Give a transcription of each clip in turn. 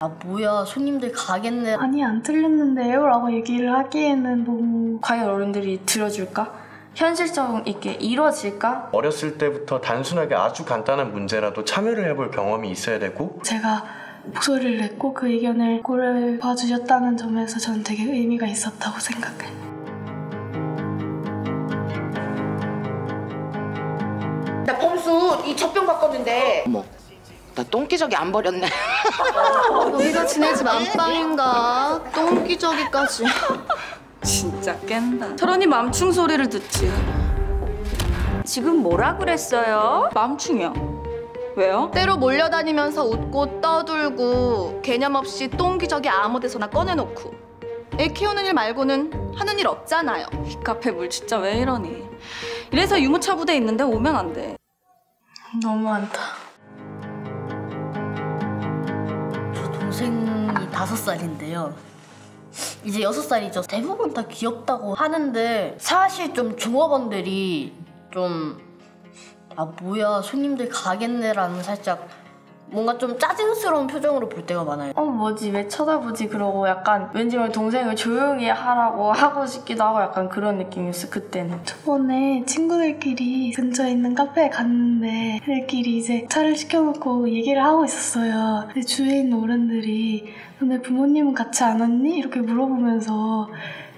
아 뭐야 손님들 가겠네. 아니 안 틀렸는데요? 라고 얘기를 하기에는 너무 과연 어른들이 들어줄까? 현실성 있게 이루어질까? 어렸을 때부터 단순하게 아주 간단한 문제라도 참여를 해볼 경험이 있어야 되고 제가 목소리를 냈고 그 의견을 고려해 봐주셨다는 점에서 저는 되게 의미가 있었다고 생각해요. 나 범수 이 젖병 바꿨는데. 어머, 나 똥기저귀 안 버렸네. 우리가 지내집 안방인가? 똥기저귀까지. 진짜 깬다. 저러니 맘충 소리를 듣지. 지금 뭐라 그랬어요? 맘충이요. 왜요? 때로 몰려다니면서 웃고 떠들고 개념 없이 똥기저귀 아무 데서나 꺼내놓고 애 키우는 일 말고는 하는 일 없잖아요. 이 카페 물 진짜 왜 이러니. 이래서 유모차 부대 있는데 오면 안 돼. 너무한다. 저 동생이 5살인데요. 이제 6살이죠. 대부분 다 귀엽다고 하는데 사실 좀 종업원들이 좀 아 뭐야 손님들 가겠네라는 살짝 뭔가 좀 짜증스러운 표정으로 볼 때가 많아요. 뭐지 왜 쳐다보지 그러고 약간 왠지 모르게 동생을 조용히 하라고 하고 싶기도 하고 약간 그런 느낌이었어 그때는. 저번에 친구들끼리 근처에 있는 카페에 갔는데 애들끼리 이제 차를 시켜놓고 얘기를 하고 있었어요. 근데 주위에 있는 어른들이 너네 부모님은 같이 안 왔니? 이렇게 물어보면서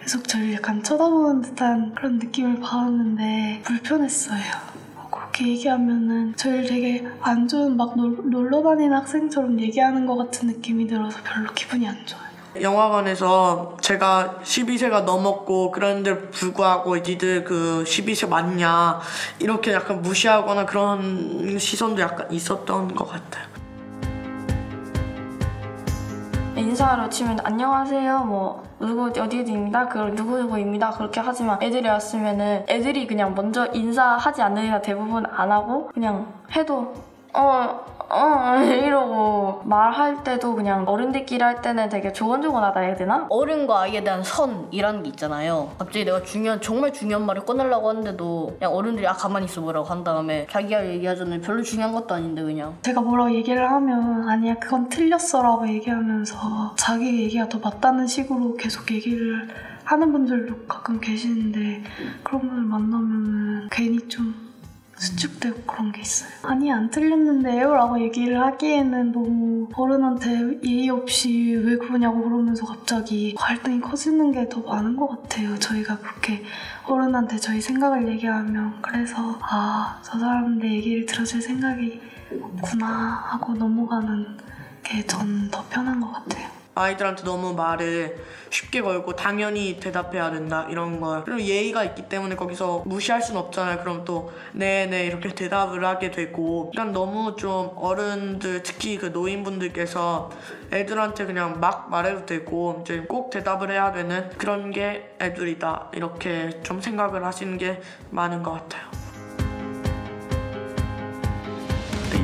계속 저를 약간 쳐다보는 듯한 그런 느낌을 받았는데 불편했어요. 그렇게 얘기하면은 저희를 되게 안 좋은 막 놀러 다니는 학생처럼 얘기하는 것 같은 느낌이 들어서 별로 기분이 안 좋아요. 영화관에서 제가 12세가 넘었고 그런데 불구하고 니들 그 12세 맞냐 이렇게 약간 무시하거나 그런 시선도 약간 있었던 것 같아요. 인사하러 치면 안녕하세요 뭐 누구 어디입니다 그 누구누구입니다 그렇게 하지만 애들이 왔으면은 애들이 그냥 먼저 인사하지 않는 이상 대부분 안 하고 그냥 해도 이러고 말할 때도 그냥 어른들끼리 할 때는 되게 조곤조곤하다 해야 되나? 어른과 아이에 대한 선이라는 게 있잖아요. 갑자기 내가 정말 중요한 말을 꺼내려고 하는데도 그냥 어른들이 가만히 있어 보라고 한 다음에 자기가 얘기하자면 별로 중요한 것도 아닌데 그냥 제가 뭐라고 얘기를 하면 아니야 그건 틀렸어 라고 얘기하면서 자기 얘기가 더 맞다는 식으로 계속 얘기를 하는 분들도 가끔 계시는데 그런 분을 만나면 괜히 좀 수축되고 그런 게 있어요. 아니 안 틀렸는데요? 라고 얘기를 하기에는 너무 어른한테 예의 없이 왜 그러냐고 그러면서 갑자기 갈등이 커지는 게 더 많은 것 같아요. 저희가 그렇게 어른한테 저희 생각을 얘기하면 그래서 아, 저 사람 내 얘기를 들어줄 생각이 없구나 하고 넘어가는 게 전 더 편한 것 같아요. 아이들한테 너무 말을 쉽게 걸고 당연히 대답해야 된다 이런 걸 그리고 예의가 있기 때문에 거기서 무시할 순 없잖아요. 그럼 또 네네 이렇게 대답을 하게 되고 그러니까 너무 좀 어른들 특히 그 노인분들께서 애들한테 그냥 막 말해도 되고 이제 꼭 대답을 해야 되는 그런 게 애들이다 이렇게 좀 생각을 하시는 게 많은 것 같아요.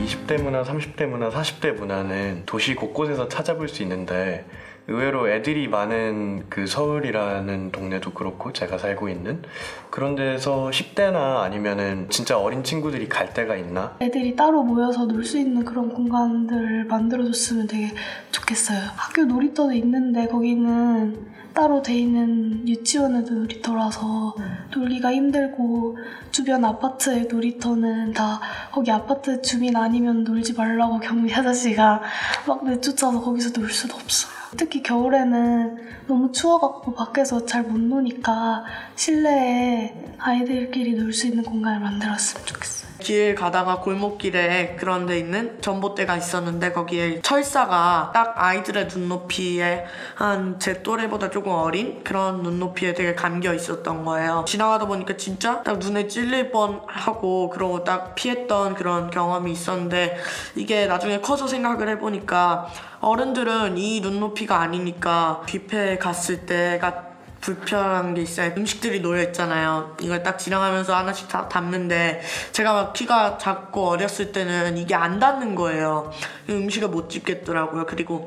20대 문화, 30대 문화, 40대 문화는 도시 곳곳에서 찾아볼 수 있는데 의외로 애들이 많은 그 서울이라는 동네도 그렇고 제가 살고 있는 그런 데서 10대나 아니면은 진짜 어린 친구들이 갈 데가 있나? 애들이 따로 모여서 놀 수 있는 그런 공간들을 만들어줬으면 되게 좋겠어요. 학교 놀이터도 있는데 거기는 따로 돼 있는 유치원의 놀이터라서 놀기가 힘들고 주변 아파트의 놀이터는 다 거기 아파트 주민 아니면 놀지 말라고 경비 아저씨가 막 내쫓아서 거기서 놀 수도 없어요. 특히 겨울에는 너무 추워갖고 밖에서 잘 못 노니까 실내에 아이들끼리 놀 수 있는 공간을 만들었으면 좋겠어요. 길 가다가 골목길에 그런 데 있는 전봇대가 있었는데 거기에 철사가 딱 아이들의 눈높이에 한 제 또래보다 조금 어린 그런 눈높이에 되게 감겨 있었던 거예요. 지나가다 보니까 진짜 딱 눈에 찔릴 뻔하고 그러고 딱 피했던 그런 경험이 있었는데 이게 나중에 커서 생각을 해보니까 어른들은 이 눈높이가 아니니까 뷔페에 갔을 때가 불편한 게 있어요. 음식들이 놓여있잖아요. 이걸 딱 지나가면서 하나씩 다 담는데 제가 막 키가 작고 어렸을 때는 이게 안 닿는 거예요. 음식을 못 집겠더라고요. 그리고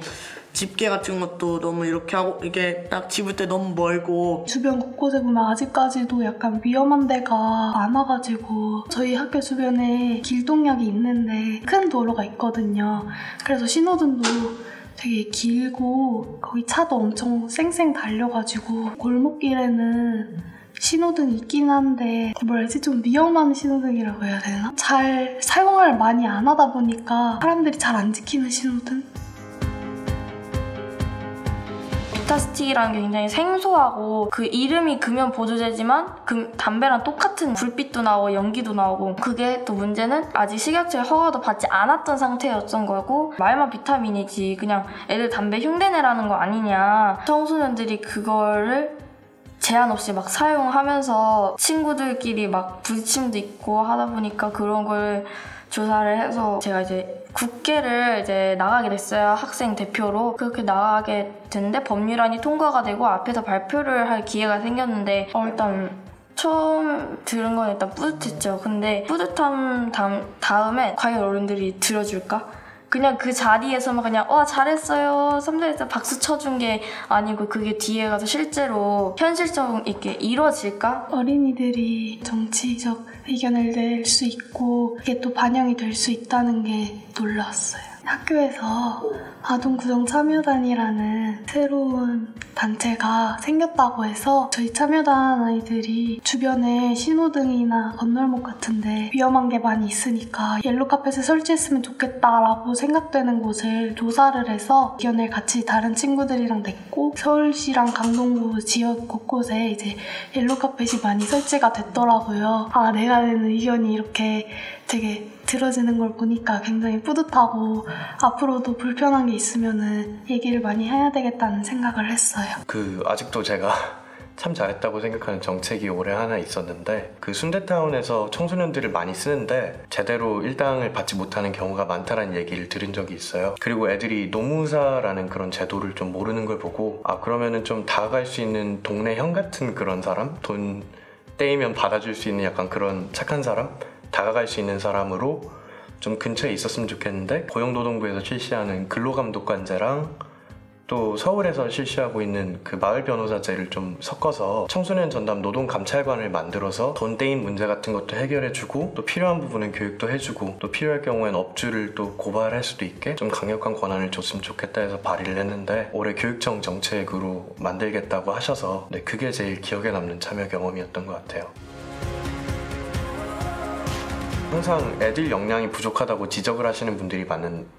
집게 같은 것도 너무 이렇게 하고 이게 딱 집을 때 너무 멀고 주변 곳곳에 보면 아직까지도 약간 위험한 데가 많아가지고 저희 학교 주변에 길동역이 있는데 큰 도로가 있거든요. 그래서 신호등도 되게 길고 거기 차도 엄청 쌩쌩 달려가지고 골목길에는 신호등이 있긴 한데 뭐라 해야지 좀 위험한 신호등이라고 해야 되나? 잘 사용을 많이 안 하다 보니까 사람들이 잘 안 지키는 신호등? 비타스틱이라는 게 굉장히 생소하고 그 이름이 금연 보조제지만 담배랑 똑같은 불빛도 나오고 연기도 나오고 그게 또 문제는 아직 식약처의 허가도 받지 않았던 상태였던 거고 말만 비타민이지 그냥 애들 담배 흉내내라는 거 아니냐. 청소년들이 그거를 제한 없이 막 사용하면서 친구들끼리 막 부딪힘도 있고 하다 보니까 그런 걸 조사를 해서 제가 이제 국회를 이제 나가게 됐어요. 학생 대표로. 그렇게 나가게 됐는데 법률안이 통과가 되고 앞에서 발표를 할 기회가 생겼는데 일단 처음 들은 건 일단 뿌듯했죠. 근데 뿌듯함 다음에 과연 어른들이 들어줄까? 그냥 그 자리에서만 그냥 잘했어요, 선배님 박수 쳐준 게 아니고 그게 뒤에 가서 실제로 현실적 있게 이루어질까? 어린이들이 정치적 의견을 낼 수 있고 그게 또 반영이 될 수 있다는 게 놀라웠어요. 학교에서 아동구정참여단이라는 새로운 단체가 생겼다고 해서 저희 참여단 아이들이 주변에 신호등이나 건널목 같은데 위험한 게 많이 있으니까 옐로카펫을 설치했으면 좋겠다라고 생각되는 곳을 조사를 해서 의견을 같이 다른 친구들이랑 냈고 서울시랑 강동구 지역 곳곳에 이제 옐로카펫이 많이 설치가 됐더라고요. 내가 낸 의견이 이렇게 되게 들어지는 걸 보니까 굉장히 뿌듯하고 앞으로도 불편한 게 있으면은 얘기를 많이 해야 되겠다는 생각을 했어요. 아직도 제가 참 잘했다고 생각하는 정책이 올해 하나 있었는데 순대타운에서 청소년들을 많이 쓰는데 제대로 일당을 받지 못하는 경우가 많다라는 얘기를 들은 적이 있어요. 그리고 애들이 노무사라는 그런 제도를 좀 모르는 걸 보고 그러면은 좀 다가갈 수 있는 동네 형 같은 그런 사람? 돈 떼이면 받아줄 수 있는 약간 그런 착한 사람? 다가갈 수 있는 사람으로 좀 근처에 있었으면 좋겠는데 고용노동부에서 실시하는 근로감독관제랑 또 서울에서 실시하고 있는 그 마을 변호사제를 좀 섞어서 청소년 전담 노동감찰관을 만들어서 돈 떼인 문제 같은 것도 해결해주고 또 필요한 부분은 교육도 해주고 또 필요할 경우엔 업주를 또 고발할 수도 있게 좀 강력한 권한을 줬으면 좋겠다 해서 발의를 했는데 올해 교육청 정책으로 만들겠다고 하셔서 그게 제일 기억에 남는 참여 경험이었던 것 같아요. 항상 애들 역량이 부족하다고 지적을 하시는 분들이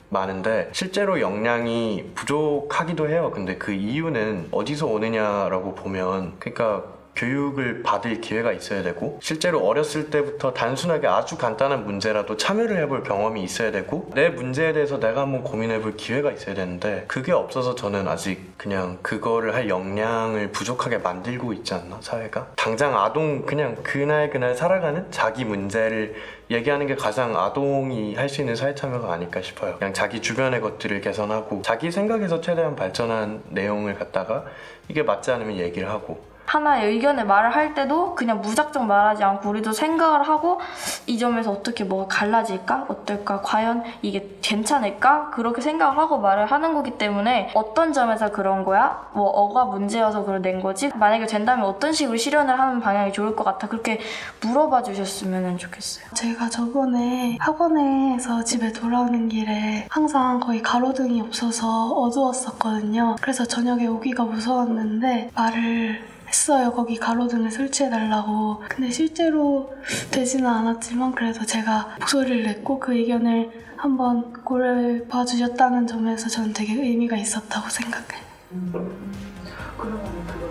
많은데 실제로 역량이 부족하기도 해요. 근데 그 이유는 어디서 오느냐라고 보면 그러니까 교육을 받을 기회가 있어야 되고 실제로 어렸을 때부터 단순하게 아주 간단한 문제라도 참여를 해볼 경험이 있어야 되고 내 문제에 대해서 내가 한번 고민해볼 기회가 있어야 되는데 그게 없어서 저는 아직 그냥 그거를 할 역량을 부족하게 만들고 있지 않나 사회가? 당장 아동 그냥 그날 살아가는 자기 문제를 얘기하는 게 가장 아동이 할 수 있는 사회 참여가 아닐까 싶어요. 그냥 자기 주변의 것들을 개선하고 자기 생각에서 최대한 발전한 내용을 갖다가 이게 맞지 않으면 얘기를 하고 하나의 의견을 말을 할 때도 그냥 무작정 말하지 않고 우리도 생각을 하고 이 점에서 어떻게 뭐가 갈라질까? 어떨까? 과연 이게 괜찮을까? 그렇게 생각을 하고 말을 하는 거기 때문에 어떤 점에서 그런 거야? 어가 문제여서 그걸 낸 거지? 만약에 된다면 어떤 식으로 실현을 하는 방향이 좋을 것 같아? 그렇게 물어봐 주셨으면 좋겠어요. 제가 저번에 학원에서 집에 돌아오는 길에 항상 거의 가로등이 없어서 어두웠었거든요. 그래서 저녁에 오기가 무서웠는데 말을 했어요. 거기 가로등을 설치해달라고. 근데 실제로 되지는 않았지만 그래도 제가 목소리를 냈고 그 의견을 한번 고려해봐 주셨다는 점에서 저는 되게 의미가 있었다고 생각해요. 그러면 그거